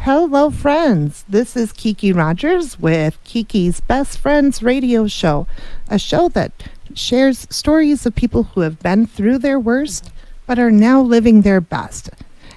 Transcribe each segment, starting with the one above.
Hello, friends. This is Kiki Rogers with Kiki's Best Friends Radio Show, a show that shares stories of people who have been through their worst but are now living their best.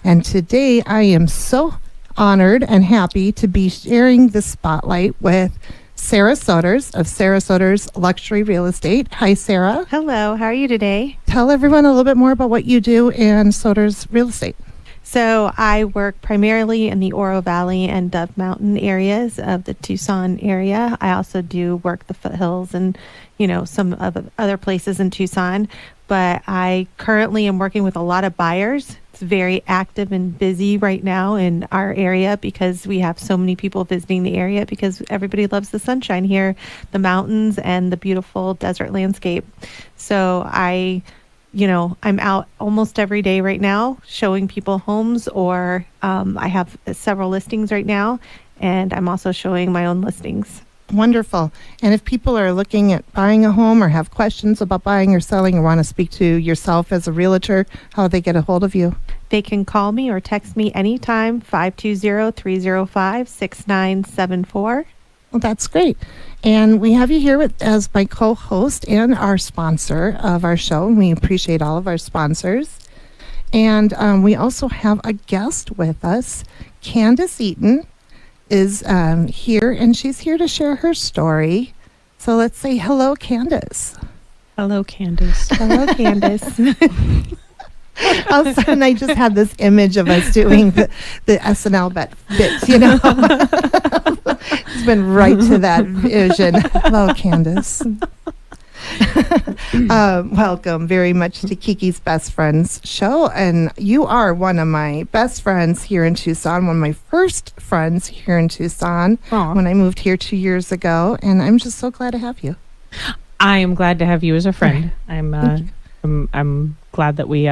And today I am so honored and happy to be sharing the spotlight with Sarah Sowders of Sarah Sowders Luxury Real Estate. Hi, Sarah. Hello. How are you today? Tell everyone a little bit more about what you do in Sowders Real Estate. So I work primarily in the Oro Valley and Dove Mountain areas of the Tucson area. I also do work the foothills and, some other places in Tucson. But I currently am working with a lot of buyers. It's very active and busy right now in our area because we have so many people visiting the area because everybody loves the sunshine here, the mountains, and the beautiful desert landscape. So I'm out almost every day right now showing people homes, or I have several listings right now, and I'm also showing my own listings. Wonderful. And if people are looking at buying a home or have questions about buying or selling or want to speak to yourself as a realtor, how do they get a hold of you? They can call me or text me anytime, 520-305-6974. Well, that's great. And we have you here as my co-host and our sponsor of our show. And we appreciate all of our sponsors. And we also have a guest with us. Candice Eaton is here, and she's here to share her story. So let's say hello, Candice. Hello, Candice. Hello, Candice. All of a sudden, I just had this image of us doing the SNL bits, It's been right to that vision. Hello, Candice. Welcome very much to Kiki's Best Friends show. And you are one of my best friends here in Tucson, one of my first friends here in Tucson. Aww. When I moved here 2 years ago. And I'm just so glad to have you. I am glad to have you as a friend. I'm glad that we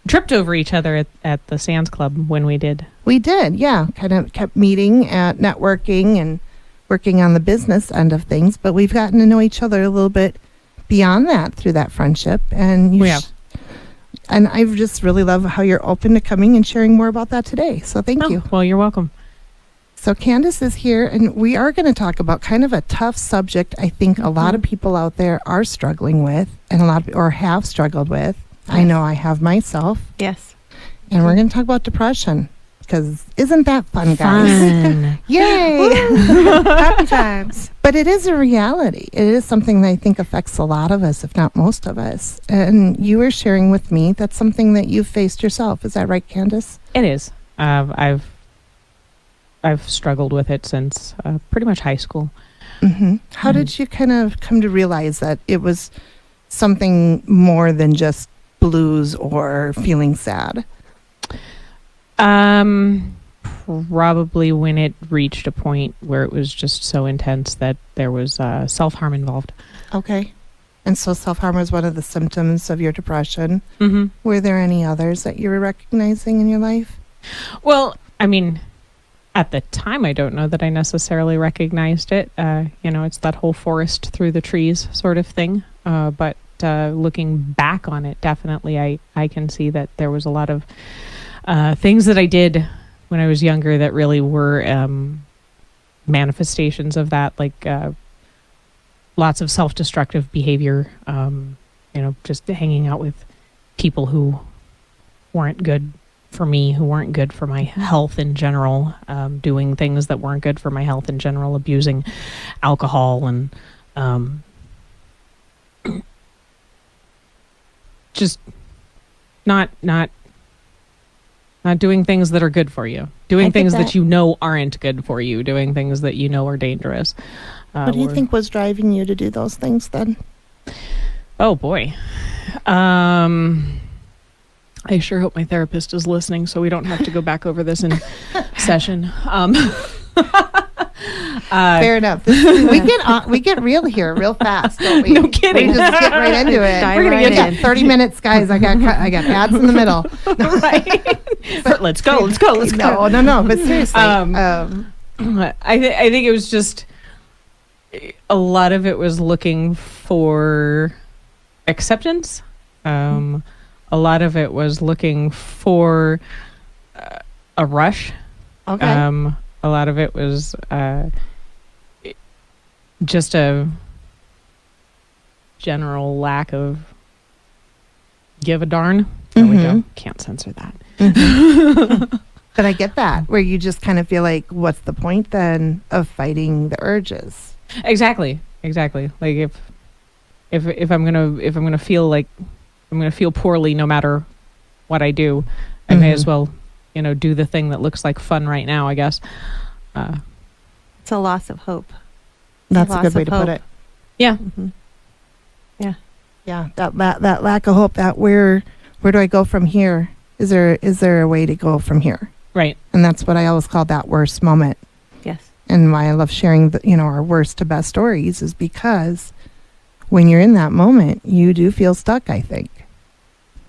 tripped over each other at the Sands Club when we did. We did, yeah. Kind of kept meeting at networking and working on the business end of things, but we've gotten to know each other a little bit beyond that through that friendship. And we have. And I just really love how you're open to coming and sharing more about that today. So thank you. Well, you're welcome. So Candice is here, and we are going to talk about kind of a tough subject I think a lot of people out there are struggling with, and or have struggled with. Yes. I know I have myself. Yes. And we're going to talk about depression. Because isn't that fun, guys? Fun. Yay! Happy times. But it is a reality. It is something that I think affects a lot of us, if not most of us. And you were sharing with me that's something that you've faced yourself. Is that right, Candice? It is. I've struggled with it since pretty much high school. Mm-hmm. How did you kind of come to realize that it was something more than just blues or feeling sad? Probably when it reached a point where it was just so intense that there was self-harm involved. Okay. And so self-harm was one of the symptoms of your depression. Mm-hmm. Were there any others that you were recognizing in your life? Well, I mean, at the time, I don't know that I necessarily recognized it. It's that whole forest through the trees sort of thing. But looking back on it, definitely I can see that there was a lot of things that I did when I was younger that really were manifestations of that, like lots of self-destructive behavior, just hanging out with people who weren't good for me, who weren't good for my health in general, doing things that weren't good for my health in general, abusing alcohol and just not doing things that are good for you, doing things that you know aren't good for you, doing things that you know are dangerous. What do you think was driving you to do those things then? Oh boy. I sure hope my therapist is listening so we don't have to go back over this in session. Fair enough. We get real here real fast, don't we? No kidding. We just get right into it. We're gonna get 30 minutes, guys. I got ads in the middle. Right. But let's go. No. But seriously, I think it was just a lot of it was looking for acceptance. A lot of it was looking for a rush. Okay. A lot of it was just a general lack of give a darn. There we go. Can't censor that. But I get that, where you just kind of feel like, what's the point then of fighting the urges? Exactly. Like if I'm gonna feel like I'm gonna feel poorly no matter what I do, I may as well, do the thing that looks like fun right now, I guess. It's a loss of hope. That's a good way to put it. Yeah. Yeah. That lack of hope. That where do I go from here? Is there a way to go from here? Right. And that's what I always call that worst moment. Yes. And why I love sharing our worst to best stories is because when you're in that moment, you do feel stuck, I think.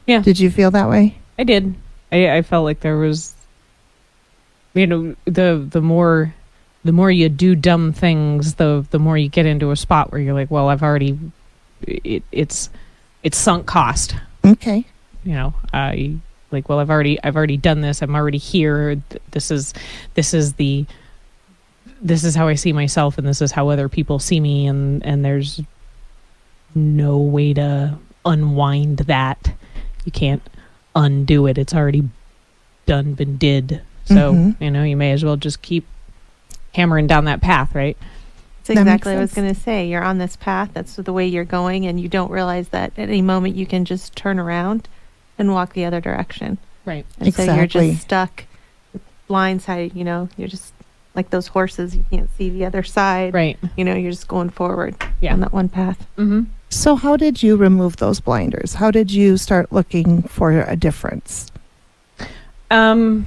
Yeah. Did you feel that way? I did. I felt like there was, the more you do dumb things, the more you get into a spot where you're like, well, I've already, it's sunk cost. Okay. Well, I've already done this. I'm already here. This is how I see myself, and this is how other people see me, and there's no way to unwind that. You can't undo it. It's already been did. So, you may as well just keep hammering down that path, right? That's exactly what I was going to say. You're on this path. That's the way you're going, and you don't realize that at any moment you can just turn around and walk the other direction. Right. And so you're just stuck, blindsided, you're just like those horses. You can't see the other side. Right. You're just going forward on that one path. Mm-hmm. So how did you remove those blinders? How did you start looking for a difference? I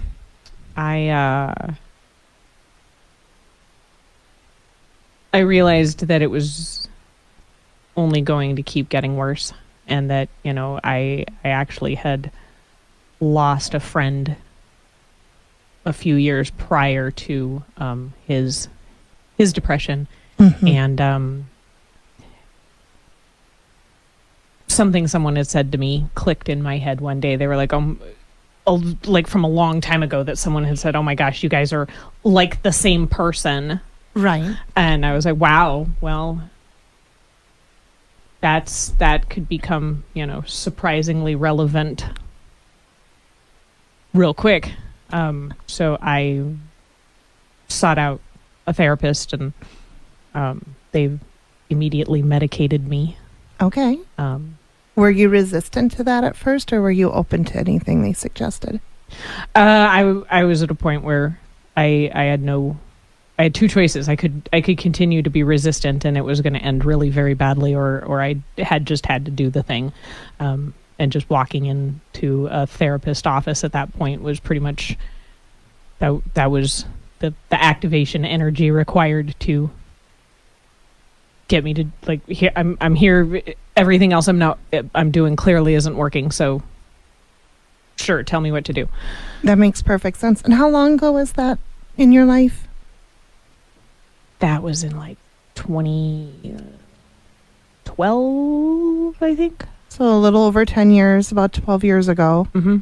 realized that it was only going to keep getting worse, and that, I actually had lost a friend a few years prior to his depression. And something someone had said to me clicked in my head one day. They were like, like from a long time ago, that someone had said, oh my gosh, you guys are like the same person. Right. And I was like, wow, well, that could become, surprisingly relevant real quick. So I sought out a therapist, and they immediately medicated me. Okay. Were you resistant to that at first, or were you open to anything they suggested? I was at a point where I had two choices. I could continue to be resistant, and it was going to end really very badly, or I had to do the thing. And just walking into a therapist office at that point was pretty much that was the activation energy required to get me to, like, here I'm here. Everything else I'm doing clearly isn't working. So sure, tell me what to do. That makes perfect sense. And how long ago was that in your life? That was in like 2012, I think. So a little over 10 years, about 12 years ago. Mm-hmm.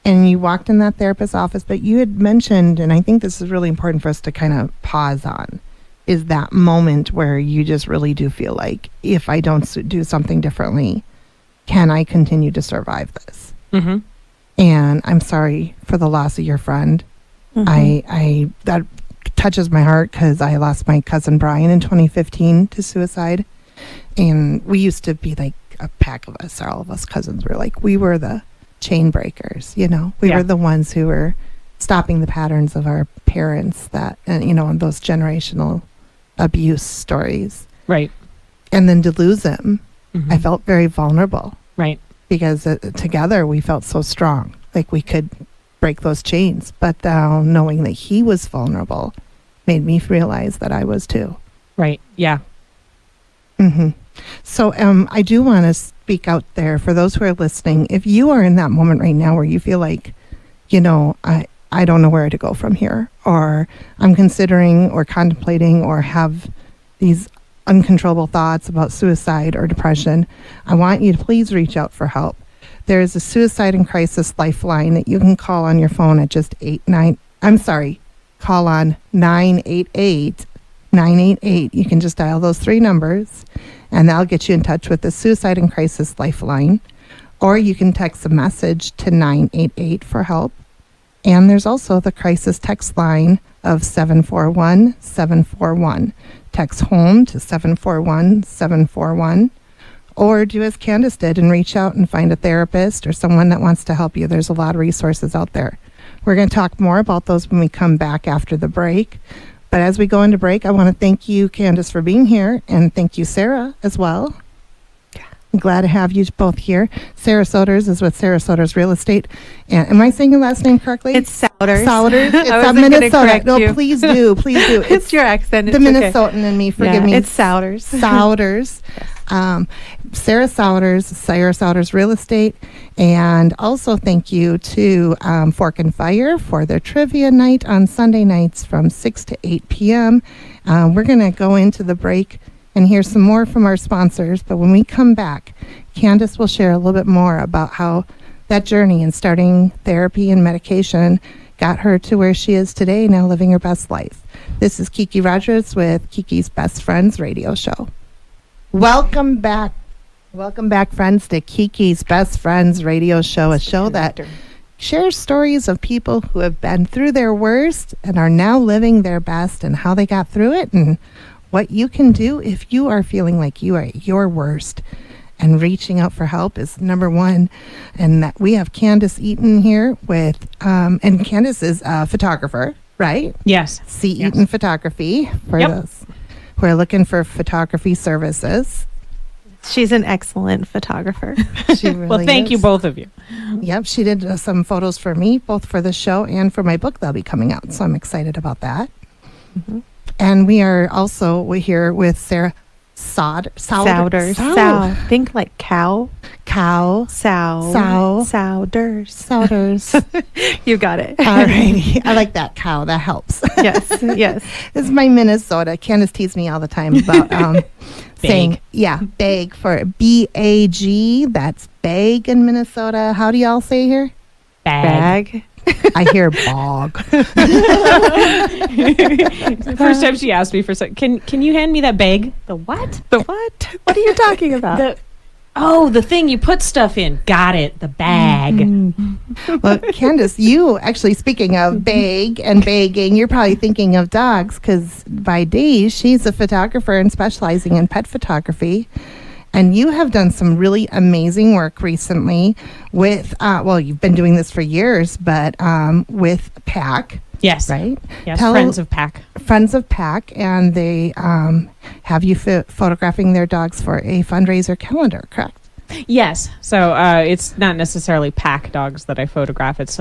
And you walked in that therapist's office, but you had mentioned, and I think this is really important for us to kind of pause on, is that moment where you just really do feel like, if I don't do something differently, can I continue to survive this? Mm-hmm. And I'm sorry for the loss of your friend. I that touches my heart, because I lost my cousin Brian in 2015 to suicide. And we used to be like a pack of us, all of us cousins were like, we were the chain breakers, we were the ones who were stopping the patterns of our parents, that, and and those generational abuse stories. Right. And then to lose him, I felt very vulnerable. Right. Because together we felt so strong, like we could break those chains. But now knowing that he was vulnerable made me realize that I was too. I do want to speak out there for those who are listening. If you are in that moment right now where you feel like, I don't know where to go from here, or I'm considering or contemplating or have these uncontrollable thoughts about suicide or depression, I want you to please reach out for help. there is a suicide and crisis lifeline that you can call on your phone at just call on 988. You can just dial those 3 numbers, and that'll get you in touch with the suicide and crisis lifeline. Or you can text a message to 988 for help. And there's also the crisis text line of 741-741. Text home to 741-741. Or do as Candice did and reach out and find a therapist or someone that wants to help you. There's a lot of resources out there. We're going to talk more about those when we come back after the break. But as we go into break, I want to thank you, Candice, for being here. And thank you, Sarah, as well. I'm glad to have you both here. Sarah Sowders is with Sarah Sowders Real Estate. And am I saying your last name correctly? It's Sowders. Sowders. It's I wasn't Minnesota. No, you. please do. Please do. It's your accent. The It's Minnesotan in me. Forgive me. It's Sowders. Sowders. Sarah Sowders Real Estate. And also thank you to Fork and Fire for their trivia night on Sunday nights from 6 to 8 p.m. We're going to go into the break and hear some more from our sponsors. But when we come back, Candice will share a little bit more about how that journey in starting therapy and medication got her to where she is today, now living her best life. This is Kiki Rogers with Kiki's Best Friends radio show. Welcome back. Welcome back, friends, to Kiki's Best Friends radio show, a show that shares stories of people who have been through their worst and are now living their best, and how they got through it, and what you can do if you are feeling like you are at your worst. And reaching out for help is number one. And that we have Candice Eaton here with, and Candice is a photographer, right? Yes. Eaton Photography for those who are looking for photography services. She's an excellent photographer. She really Well, thank you, both of you. Yep, she did some photos for me, both for the show and for my book that'll be coming out. So I'm excited about that. Mm-hmm. And we're here with Sarah Sowders. Think like cow. Sowders. You got it. All righty. I like that, cow. That helps. Yes. This is my Minnesota. Candice teases me all the time about saying, bag for B-A-G. That's bag in Minnesota. How do y'all say here? Bag. I hear bog. The first time she asked me for can you hand me that bag? The what? The what? What are you talking about? The thing you put stuff in. Got it. The bag. Mm-hmm. Well, Candice, you actually, speaking of bag and bagging, you're probably thinking of dogs, because by day she's a photographer and specializing in pet photography. And you have done some really amazing work recently with, you've been doing this for years, but with PAC. Yes. Right? Yes, Friends of PAC. Friends of PAC, and they have you photographing their dogs for a fundraiser calendar, correct? Yes. So it's not necessarily PAC dogs that I photograph. It's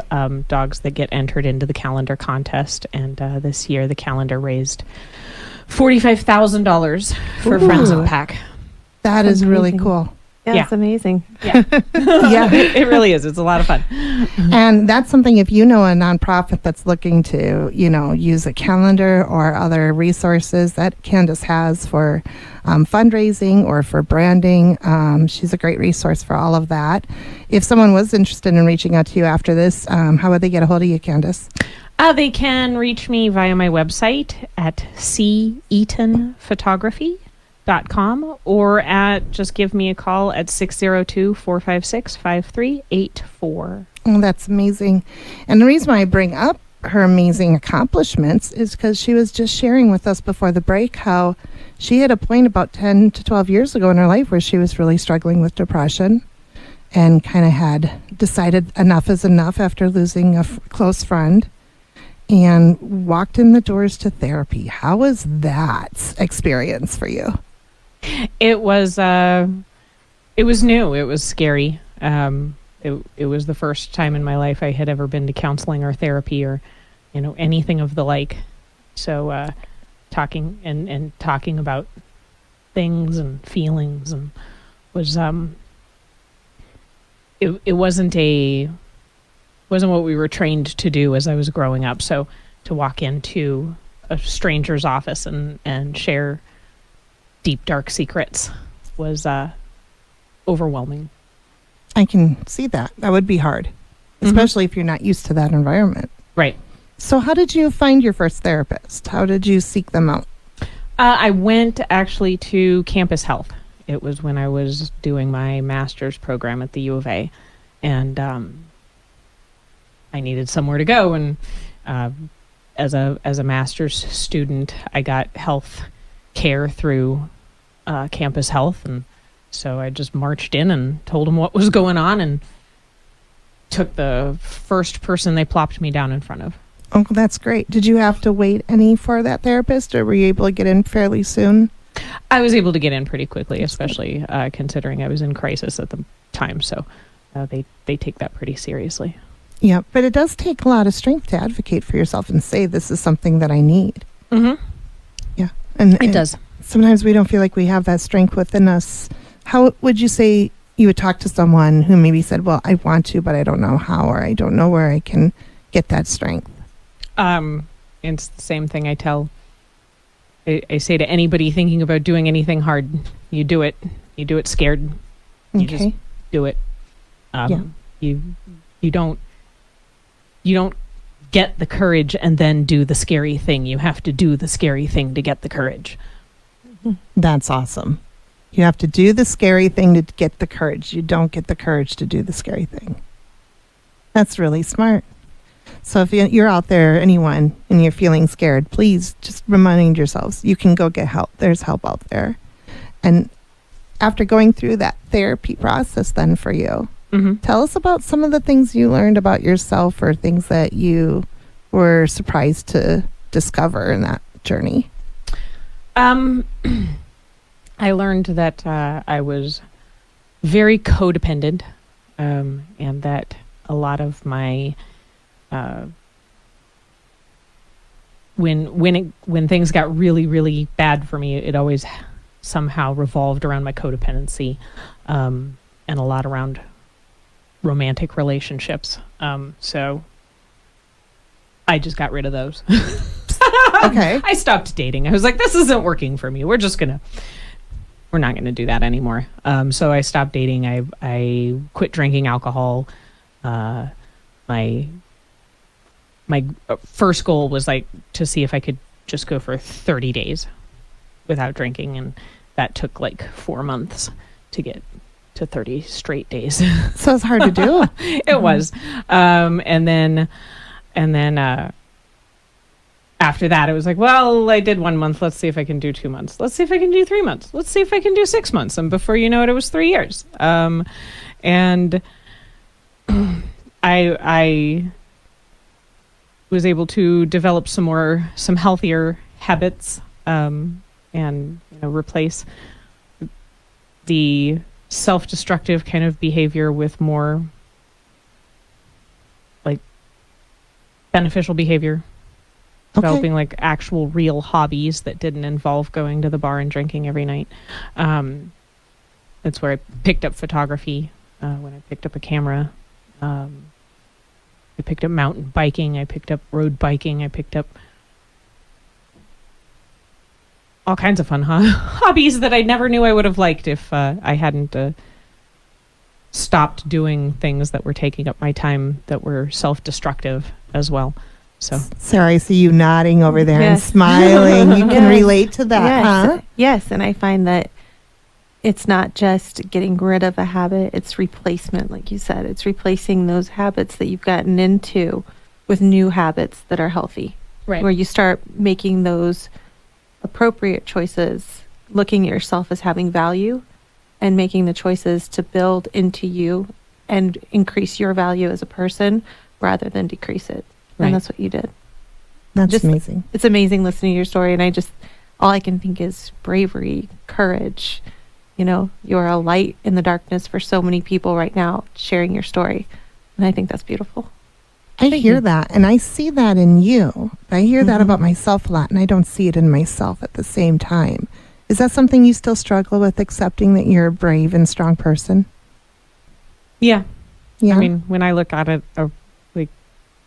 dogs that get entered into the calendar contest. And this year the calendar raised $45,000 for Friends of PAC. That is really cool. Yeah, it's amazing. Yeah. It really is. It's a lot of fun. And that's something, if you know a nonprofit that's looking to, use a calendar or other resources that Candice has for fundraising or for branding, she's a great resource for all of that. If someone was interested in reaching out to you after this, how would they get a hold of you, Candice? They can reach me via my website at ceatonphotography.com or just give me a call at 602-456-5384. Oh, that's amazing. And the reason why I bring up her amazing accomplishments is because she was just sharing with us before the break how she had a point about 10 to 12 years ago in her life where she was really struggling with depression and kind of had decided enough is enough after losing a close friend, and walked in the doors to therapy. How was that experience for you? It was new. It was scary. It was the first time in my life I had ever been to counseling or therapy or, anything of the like. So, talking about things and feelings and was, it wasn't what we were trained to do as I was growing up. So to walk into a stranger's office and share deep, dark secrets was overwhelming. I can see that. That would be hard, especially if you're not used to that environment. Right. So how did you find your first therapist? How did you seek them out? I went actually to Campus Health. It was when I was doing my master's program at the U of A, and I needed somewhere to go. And as a master's student, I got health care through Campus Health, and so I just marched in and told them what was going on, and took the first person they plopped me down in front of. Oh, that's great. Did you have to wait any for that therapist, or were you able to get in fairly soon? I was able to get in pretty quickly, especially considering I was in crisis at the time. So they take that pretty seriously. Yeah, but it does take a lot of strength to advocate for yourself and say, this is something that I need. Mm-hmm. Yeah. And It does. Sometimes we don't feel like we have that strength within us. How would you say you would talk to someone who maybe said, well, I want to, but I don't know how, or I don't know where I can get that strength? It's the same thing I say to anybody thinking about doing anything hard. You do it scared. You just do it. You don't get the courage and then do the scary thing. You have to do the scary thing to get the courage. That's awesome. You have to do the scary thing to get the courage. You don't get the courage to do the scary thing. That's really smart. So if you're out there, anyone, and you're feeling scared, please just remind yourselves, you can go get help. There's help out there. And after going through that therapy process then for you, tell us about some of the things you learned about yourself, or things that you were surprised to discover in that journey. I learned that I was very codependent, and that a lot of my when things got really, really bad for me, it always somehow revolved around my codependency, and a lot around romantic relationships. So I just got rid of those. Okay. I stopped dating. I was like, this isn't working for me. We're not going to do that anymore. So I stopped dating. I quit drinking alcohol. My first goal was like to see if I could just go for 30 days without drinking, and that took like 4 months to get to 30 straight days. So it's hard to do. It was. And then after that, it was like, well, I did 1 month. Let's see if I can do 2 months. Let's see if I can do 3 months. Let's see if I can do 6 months. And before you know it, it was 3 years. And I was able to develop some healthier habits, and replace the self-destructive kind of behavior with more like beneficial behavior. Developing like actual real hobbies that didn't involve going to the bar and drinking every night. That's where I picked up photography, when I picked up a camera. I picked up mountain biking. I picked up road biking. I picked up all kinds of fun hobbies that I never knew I would have liked if I hadn't stopped doing things that were taking up my time that were self-destructive as well. So, Sarah, I see you nodding over there and smiling. You can relate to that, huh? Yes, and I find that it's not just getting rid of a habit, it's replacement, like you said. It's replacing those habits that you've gotten into with new habits that are healthy. Right. Where you start making those appropriate choices, looking at yourself as having value, and making the choices to build into you and increase your value as a person rather than decrease it. Right. And that's what you did. That's amazing. It's amazing listening to your story. And all I can think is bravery, courage. You're a light in the darkness for so many people right now, sharing your story. And I think that's beautiful. I hear that, and I see that in you. I hear that about myself a lot, and I don't see it in myself at the same time. Is that something you still struggle with, accepting that you're a brave and strong person? Yeah. Yeah. I mean, when I look at it, like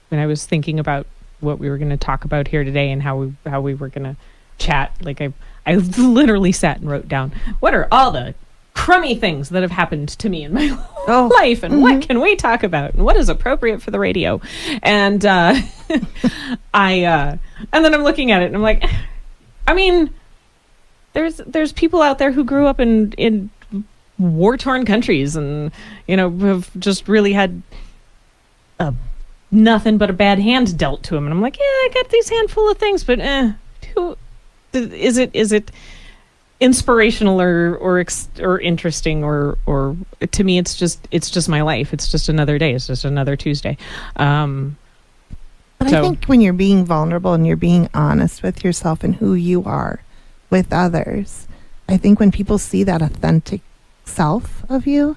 when I was thinking about what we were going to talk about here today and how we were going to chat, like I literally sat and wrote down, what are all the crummy things that have happened to me in my life, and what can we talk about, and what is appropriate for the radio. And and then I'm looking at it and I'm like, I mean, there's people out there who grew up in war-torn countries and, you know, have just really had nothing but a bad hand dealt to them. And I'm like, yeah, I got these handful of things, but is it inspirational or interesting or to me it's just my life. It's just another day. It's just another Tuesday. But I think when you're being vulnerable and you're being honest with yourself and who you are with others, I think when people see that authentic self of you,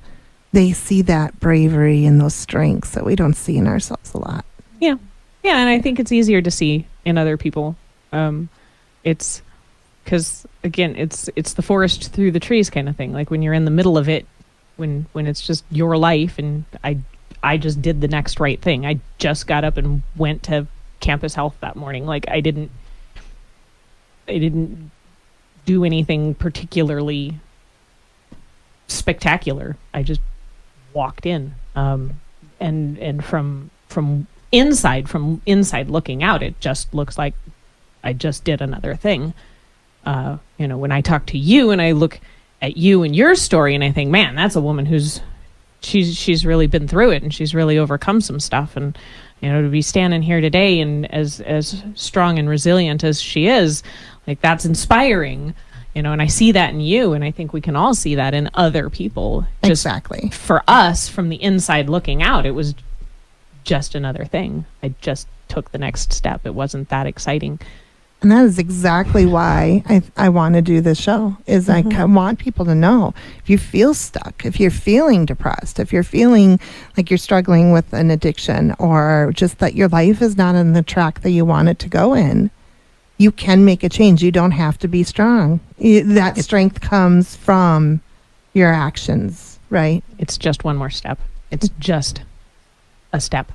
they see that bravery and those strengths that we don't see in ourselves a lot. Yeah, and I think it's easier to see in other people. It's because, again, it's the forest through the trees kind of thing. Like when you're in the middle of it, when it's just your life, and I just did the next right thing. I just got up and went to Campus Health that morning. Like I didn't do anything particularly spectacular. I just walked in, and from inside looking out, it just looks like I just did another thing. You know, when I talk to you and I look at you and your story, and I think, man, that's a woman she's really been through it, and she's really overcome some stuff. And, you know, to be standing here today and as strong and resilient as she is, like, that's inspiring. You know, and I see that in you, and I think we can all see that in other people. Just exactly. For us, from the inside looking out, it was just another thing. I just took the next step. It wasn't that exciting. And that is exactly why I want to do this show, is I want people to know, if you feel stuck, if you're feeling depressed, if you're feeling like you're struggling with an addiction, or just that your life is not on the track that you want it to go in, you can make a change. You don't have to be strong. That strength comes from your actions, right? It's just one more step. It's just a step.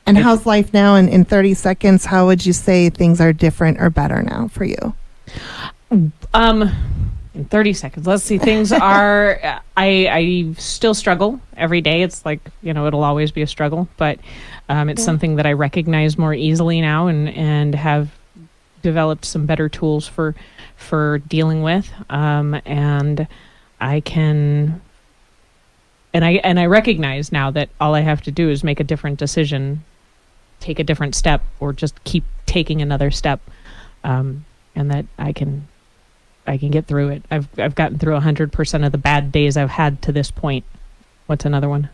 And how's life now? In 30 seconds, how would you say things are different or better now for you? In 30 seconds, let's see. Things are, I still struggle every day. It's like, you know, it'll always be a struggle, but it's something that I recognize more easily now, and have developed some better tools for dealing with. And I can, and I recognize now that all I have to do is make a different decision, take a different step, or just keep taking another step. And that I can get through it. I've gotten through 100% of the bad days I've had to this point. What's another one?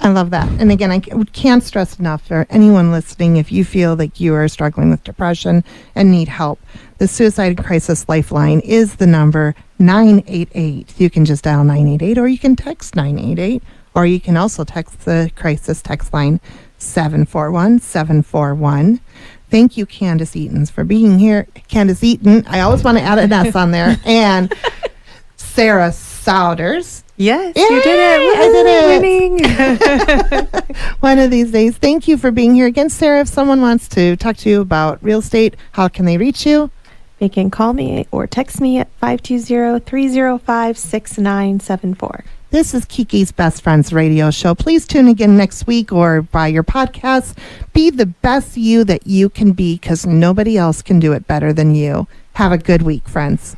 I love that. And again, I can't stress enough for anyone listening, if you feel like you are struggling with depression and need help, the Suicide Crisis Lifeline is the number 988. You can just dial 988, or you can text 988, or you can also text the crisis text line 741-741. Thank you, Candice Eaton, for being here. Candice Eaton, I always want to add an S on there. And Sarah Sowders. Yes, Yay! you did it. I did it. Winning. One of these days. Thank you for being here again, Sarah. If someone wants to talk to you about real estate, how can they reach you? They can call me or text me at 520-305-6974. This is Kiki's Best Friends radio show. Please tune again next week or buy your podcast. Be the best you that you can be, because nobody else can do it better than you. Have a good week, friends.